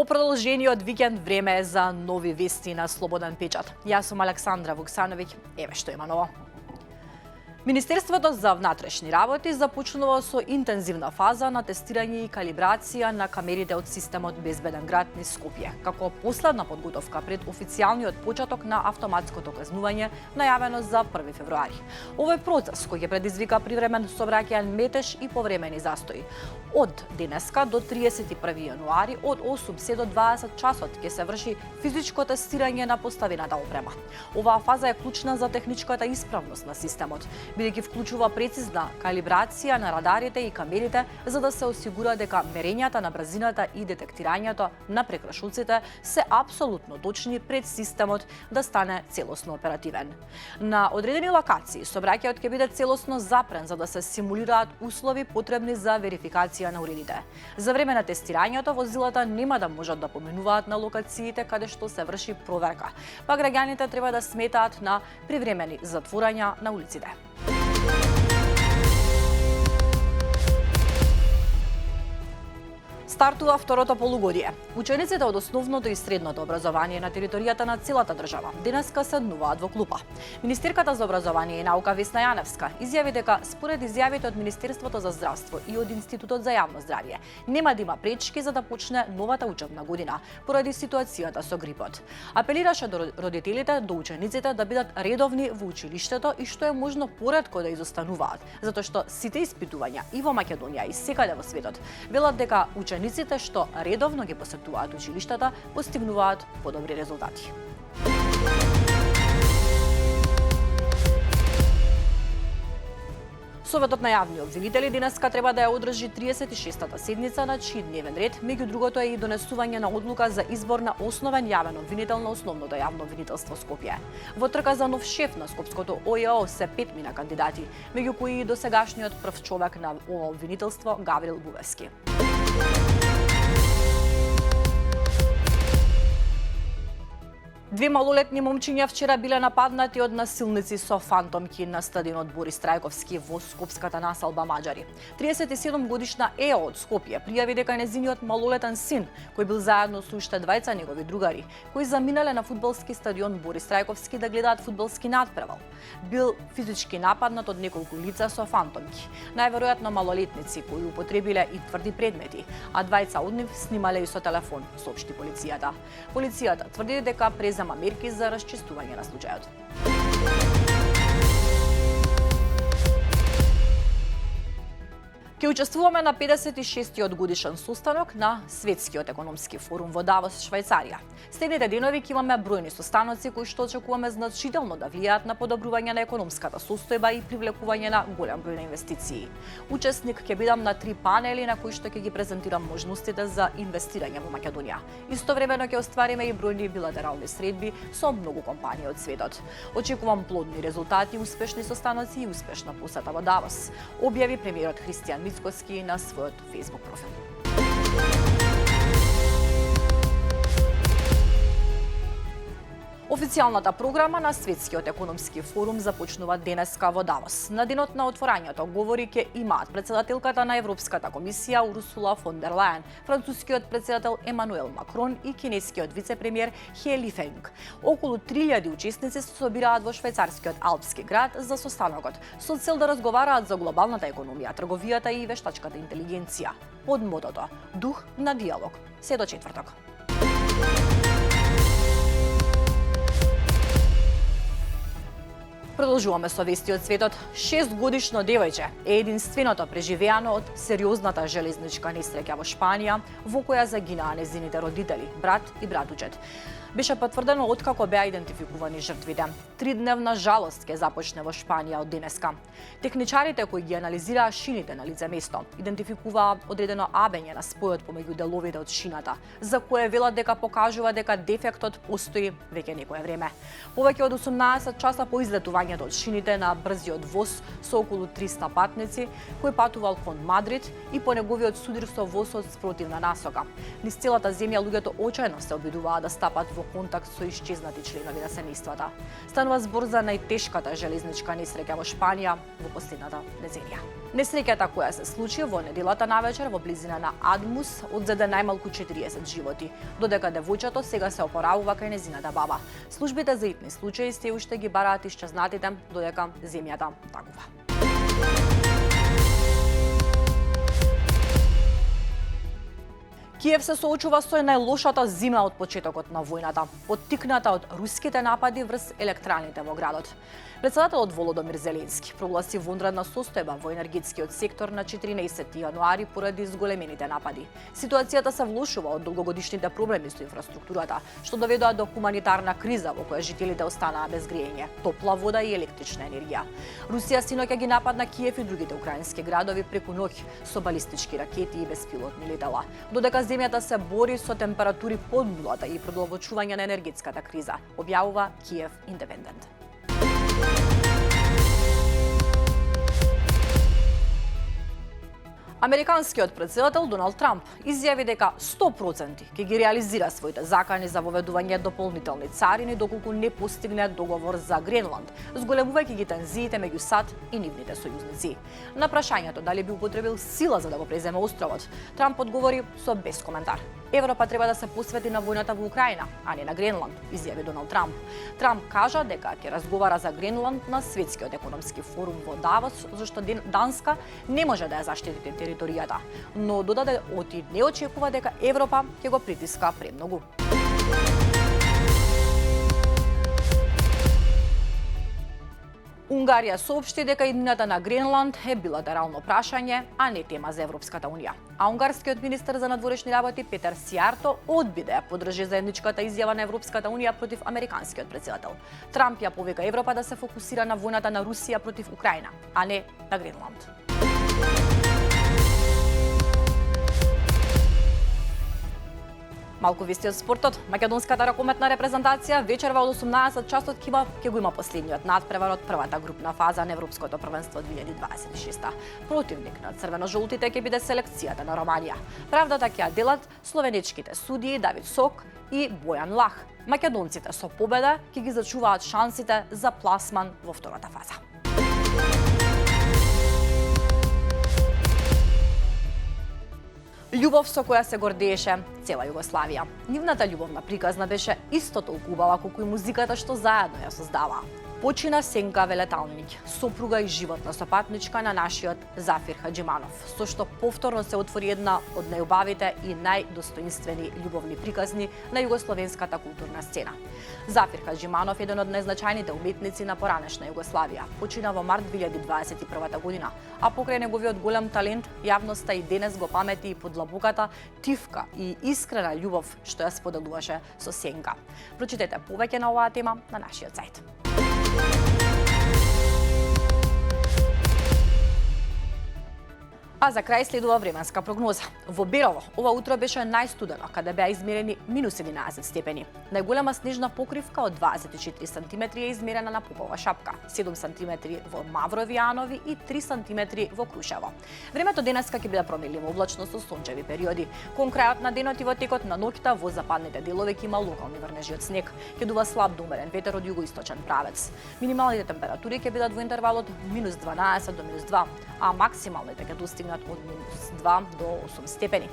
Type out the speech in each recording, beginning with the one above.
По продолжениот викенд време е за нови вести на Слободен печат. Јас сум Александра Вуксановиќ, еве што има ново. Министерството за внатрешни работи започнува со интензивна фаза на тестирање и калибрација на камерите од системот Безбеден град низ Скопје, како последна подготовка пред официјалниот почеток на автоматското казнување најавено за 1 февруари. Овој процес кој ќе предизвика привремен сообраќајен метеж и повремени застои. Од денеска до 31 јануари од 8 се до 20 часот ќе се врши физичко тестирање на поставената опрема. Оваа фаза е клучна за техничката исправност на системот, бидејќи вклучува прецизна калибрација на радарите и камерите за да се осигура дека мерењата на брзината и детектирањето на прекршоците се апсолутно точни пред системот да стане целосно оперативен. На одредени локации сообраќајот ќе биде целосно запрен за да се симулираат услови потребни за верификација на уредите. За време на тестирањето возилата нема да можат да поминуваат на локациите каде што се врши проверка, па граѓаните треба да сметаат на привремени затворања на улиците. Стартува второто полугодие. Учениците од основното и средното образование на територијата на целата држава денеска седнуваат во клупа. Министерката за образование и наука Весна Јаневска изјави дека според изјавите од Министерството за здравство и од Институтот за јавно здравје нема да има пречки за да почне новата учебна година поради ситуацијата со грипот. Апелираше до родителите, до учениците да бидат редовни во училиштето и што е можно поретко да изостануваат, затоа што сите испитувања и во Македонија и секаде во светот велат дека учениците што редовно ги посетуваат училиштата постигнуваат подобри резултати. Советот на јавни обвинители денеска треба да ја одржи 36-та седница на чиј дневен ред, меѓу другото е и донесување на одлука за избор на основен јавен обвинител на основното јавно обвинителство Скопје. Во трка за нов шеф на Скопското ОЈО се 5 мина кандидати, меѓу кои и досегашниот прв човек на ова обвинителство Гаврил Бувевски. Две малолетни момчиња вчера биле нападнати од насилници со фантомки на стадионот Борис Трајковски во скопската населба Маџари. 37 годишна Ео од Скопје пријави дека нејзиниот малолетен син, кој бил заедно со уште двајца негови другари, кои заминале на фудбалски стадион Борис Трајковски да гледаат фудбалски надпревал, бил физички нападнат од неколку лица со фантомки. Најверојатно малолетници кои употребиле и тврди предмети, а двајца од нив снимале и со телефон, соопшти полицијата. Полицијата тврди дека презема мерки за расчистување на случајот. Ке учествуваме на 56-тиот годишен состанок на Светскиот економски форум во Давос, Швајцарија. Следните денови ќе имаме бројни состаноци кои што очекуваме значително да влијаат на подобрување на економската состојба и привлекување на голем број на инвестиции. Учесник ќе бидам на 3 панели на кои што ќе ги презентирам можностите за инвестирање во Македонија. Истовремено ќе оствариме и бројни билатерални средби со многу компании од светот. Очекувам плодни резултати, успешни состаноци и успешна посета во Давос, објави премиерот Христијан Мицкоски на својот Facebook профил. Официјалната програма на Светскиот економски форум започнува денеска во Давос. На денот на отворањето говори ќе имаат претседателката на Европската комисија Урсула фон дер Лајен, францускиот претседател Емануел Макрон и кинескиот вице-премиер Хе Лифенг. Околу 3000 учесници се собираат во швајцарскиот алпски град за состанокот, со цел да разговараат за глобалната економија, трговијата и вештачката интелигенција, под мотото Дух на диалог. Се до четврток. Продолжуваме со вести од светот. 6-годишно девојче е единственото преживеано од сериозната железничка несреќа во Шпанија, во која загинаа нејзините родители, брат и братучет. Беше потврдено откако беа идентификувани жртвите. 3-дневна жалост ќе започне во Шпанија од денеска. Техничарите кои ги анализираа шините на лице место идентификуваа одредено абење на спојот помеѓу деловите од шината, за кое велат дека покажува дека дефектот постои веќе некое време. Повеќе од 18 часа по излетувањето од шините на брзиот воз со околу 300 патници, кој патувал кон Мадрид и по неговиот судир со возот спротивна насока. Низ целата земја луѓето очајно се обидуваа да стапат во во контакт со исчезнати членови на семејствата. Станува збор за најтешката железничка несреќа во Шпанија во последната деценија. Несреќата која се случи во неделата навечер во близина на Адмус одзеде најмалку 40 животи, додека девојчето сега се опоравува кај нејзината баба. Службите за итни случаи се уште ги бараат исчезнатите, додека земјата тагува. Киев се соочува со најлошата зима од почетокот на војната, поттикната од руските напади врз електраните во градот. Председателот Володомир Зеленски прогласи вонредна состојба во енергетскиот сектор на 14 јануари поради зголемените напади. Ситуацијата се влошува од долгогодишните проблеми со инфраструктурата, што доведоа до хуманитарна криза во која жителите останаа без грејење, топла вода и електрична енергија. Русија синоќа ги нападна Киев и другите украински градови преку ноќ со балистички ракети и беспилотни летала, додека земјата се бори со температури под нулата и продолбочување на енергетската криза, објавува Киев Индепендент. Американскиот председател Доналд Трамп изјави дека 100% ќе ги реализира своите закани за воведување дополнителни царини доколку не постигне договор за Гренланд, зголемувајќи ги тензиите меѓу САД и нивните сојузници. На прашањето дали би употребил сила за да го преземе островот, Трамп одговори со без коментар. Европа треба да се посвети на војната во Украина, а не на Гренланд, изјави Доналд Трамп. Трамп кажа дека ќе разговара за Гренланд на Светскиот економски форум во Давос, зашто Данска не може да ја заштити територијата, но додаде оти не очекува дека Европа ќе го притиска премногу. Унгарија соопшти дека иднината на Гренланд е билатерално прашање, а не тема за Европската унија. А унгарскиот министер за надворешни работи Петер Сијарто одби да ја поддржи заедничката изјава на Европската унија против американскиот председател. Трамп ја повика Европа да се фокусира на војната на Русија против Украина, а не на Гренланд. Малку вести од спортот. Македонската ракометна репрезентација вечерва од 18 часот ќе го има последниот надпревар од првата групна фаза на Европското првенство 2026. Противник на црвено-жолтите ќе биде селекцијата на Романија. Правдата ќе ја делат словенечките судии Давид Сок и Бојан Лах. Македонците со победа ќе ги зачуваат шансите за пласман во втората фаза. Љубов со која се гордееше цела Југославија. Нивната љубовна приказна беше исто толку убава колку и музиката што заедно ја создаваа. Почина Сенка Велеталник, сопруга и животна сопатничка на нашиот Зафир Хаџиманов, со што повторно се отвори една од најубавите и најдостоинствени љубовни приказни на југословенската културна сцена. Зафир Хаџиманов е еден од најзначајните уметници на поранешна Југославија. Почина во март 2021 година, а покрај неговиот голем талент, јавноста и денес го памети и под длабоката тивка и искрена љубов што ја споделуваше со Сенка. Прочитете повеќе на оваа тема на нашиот сајт. А за крај следува временска прогноза. Во Берово ова утро беше најстудено, каде беа измерени минус 11 степени. Најголема снежна покривка од 24 см е измерена на Попова шапка, 7 см во Маврови Анови и 3 см во Крушево. Времето денеска ќе биде променливо облачно со сончеви периоди. Кон крајот на денот и во текот на ноќта во западните делови ќе има локални врнежи од снег. Ќе дува слаб до умерен ветер од југоисточен правец. Минималните температури ќе бидат во интервалот минус 12 до минус 2, а максималните ќе достигнат од минус 2 до 8 степени.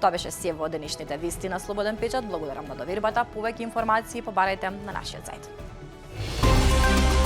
Тоа беше се во денешните вести на Слободен печат. Благодарам на довербата. Повеќе информации побарајте на нашиот сајт.